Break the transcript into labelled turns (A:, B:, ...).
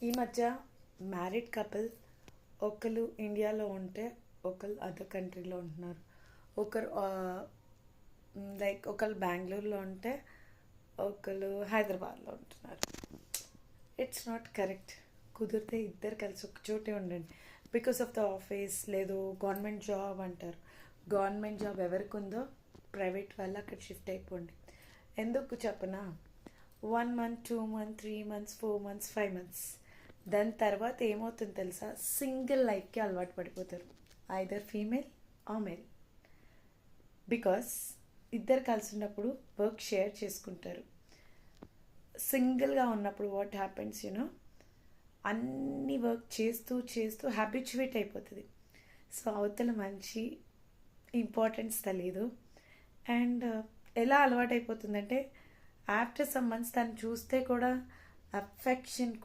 A: ఈ మధ్య married couple ఒకరు ఇండియాలో ఉంటే ఒకరు అదర్ కంట్రీలో ఉంటున్నారు. ఒకరు ఒకరు బెంగళూరులో ఉంటే ఒకరు హైదరాబాద్లో ఉంటున్నారు. It's not correct. కుదిరితే ఇద్దరు కలిసి ఒక చోటే ఉండండి. బికాస్ ఆఫ్ ద ఆఫీస్ లేదు గవర్నమెంట్ జాబ్ అంటారు. గవర్నమెంట్ జాబ్ ఎవరికి ఉందో ప్రైవేట్ వాళ్ళు అక్కడ షిఫ్ట్ అయిపోండి. ఎందుకు చెప్పనా, 1 month 2 months 3 months 4 months 5 months దాని తర్వాత ఏమవుతుందో తెలుసా, సింగిల్ లైఫ్కి అలవాటు పడిపోతారు. Either female or male. Because ఇద్దరు కలిసి ఉన్నప్పుడు వర్క్ షేర్ చేసుకుంటారు. సింగిల్గా ఉన్నప్పుడు వాట్ హ్యాపెన్స్ అన్ని వర్క్ చేస్తూ చేస్తూ హ్యాబిచువేట్ అయిపోతుంది. సో అవతల మంచి ఇంపార్టెన్స్ తెలియదు. అండ్ ఎలా అలవాటు అయిపోతుందంటే ఆఫ్టర్ సమ్ మంత్స్ తను చూస్తే కూడా అఫెక్షన్